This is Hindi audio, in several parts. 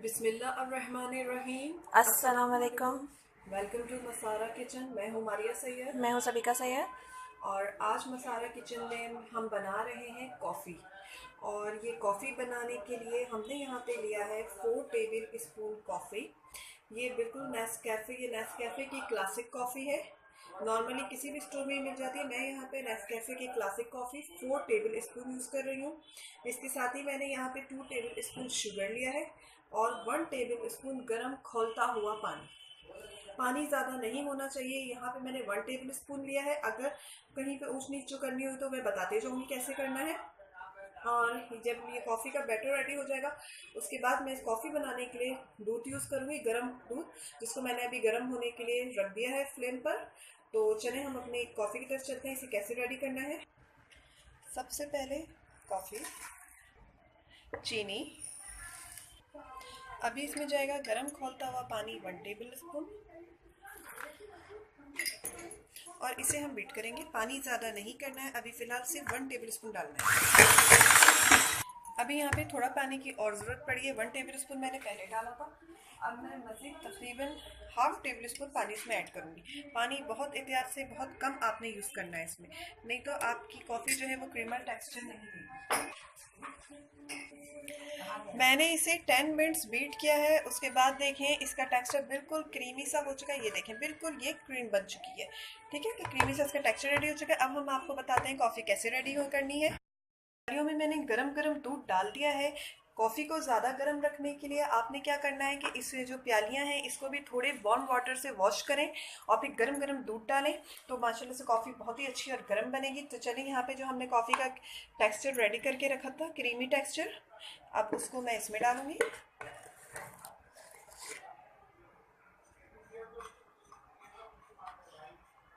बिस्मिल्लाहिर्रहमानिर्रहीम। अस्सलाम वालेकुम। Welcome to Masara kitchen. मैं हूँ मारिया सैयद मैं हूँ सबिका सैयद। और आज मसारा किचन में हम बना रहे हैं कॉफ़ी। और ये कॉफ़ी बनाने के लिए हमने यहाँ पे लिया है 4 टेबल स्पून कॉफ़ी। ये बिल्कुल नेस्कैफ़े की क्लासिक कॉफ़ी है। नॉर्मली किसी भी स्टोर में मिल जाती है। मैं यहाँ पे नेस्कैफ़े की classic coffee 4 table spoon use कर रही हूँ। इसके साथ ही मैंने यहाँ पे 2 टेबल स्पून शुगर लिया है और 1 टेबल स्पून गर्म खौलता हुआ पानी। पानी ज़्यादा नहीं होना चाहिए। यहाँ पे मैंने 1 टेबल स्पून लिया है। अगर कहीं पे ऊंच नीच जो करनी हो तो मैं बताते जाऊँगी कैसे करना है। और जब ये कॉफ़ी का बैटर रेडी हो जाएगा उसके बाद मैं इस कॉफ़ी बनाने के लिए दूध यूज़ करूँगी, गर्म दूध, जिसको मैंने अभी गर्म होने के लिए रख दिया है फ्लेम पर। तो चलें हम अपने कॉफ़ी की तरफ चलते हैं। इसे कैसे रेडी करना है। सबसे पहले कॉफ़ी, चीनी, अभी इसमें जाएगा गर्म खौलता हुआ पानी 1 टेबल स्पून और इसे हम बीट करेंगे। पानी ज़्यादा नहीं करना है, अभी फ़िलहाल सिर्फ 1 टेबल स्पून डालना है। अभी यहाँ पे थोड़ा पानी की और ज़रूरत पड़ी है। 1 टेबल स्पून मैंने पहले डाला था। अब मैं मज़ीद तकरीबन हाफ टेबल स्पून पानी इसमें ऐड करूँगी। पानी बहुत एहतियात से, बहुत कम आपने यूज़ करना है इसमें, नहीं तो आपकी कॉफ़ी जो है वो क्रीमल टेक्सचर नहीं देगी। मैंने इसे 10 मिनट्स बीट किया है। उसके बाद देखें इसका टेक्सचर बिल्कुल क्रीमी सा हो चुका है। ये देखें बिल्कुल ये क्रीम बन चुकी है। ठीक है, कि क्रीमी सा इसका टेक्सचर रेडी हो चुका है। अब हम आपको बताते हैं कॉफ़ी कैसे रेडी हो करनी है। प्यालियों में मैंने गरम गरम दूध डाल दिया है। कॉफ़ी को ज़्यादा गर्म रखने के लिए आपने क्या करना है कि इस जो प्यालियाँ हैं इसको भी थोड़े वार्म वाटर से वॉश करें और फिर गरम गरम दूध डालें, तो माशाल्लाह से कॉफ़ी बहुत ही अच्छी और गर्म बनेगी। तो चलिए यहाँ पे जो हमने कॉफ़ी का टेक्सचर रेडी करके रखा था, क्रीमी टेक्सचर, अब उसको मैं इसमें डालूंगी।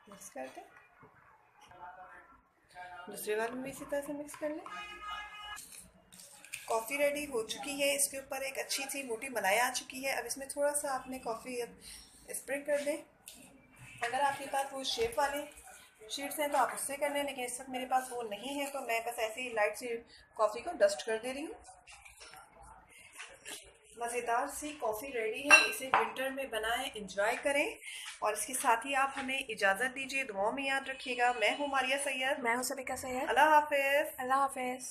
मिक्स करके दूसरे वाले में इसी तरह से मिक्स कर लें। कॉफ़ी रेडी हो चुकी है। इसके ऊपर एक अच्छी सी मोटी मलाई आ चुकी है। अब इसमें थोड़ा सा आपने कॉफ़ी स्प्रिंक कर दें। अगर आपके पास वो शेप वाले शीट्स हैं तो आप उससे कर लें, लेकिन इस वक्त मेरे पास वो नहीं है तो मैं बस ऐसे ही लाइट सी कॉफ़ी को डस्ट कर दे रही हूँ। मज़ेदार सी कॉफ़ी रेडी है। इसे विंटर में बनाएं, इंजॉय करें और इसके साथ ही आप हमें इजाज़त दीजिए। दुआओं में याद रखिएगा। मैं हूँ मारिया सैयद। मैं हूँ सबिका सैयद। अल्लाह हाफिज़। अल्लाह हाफिज़।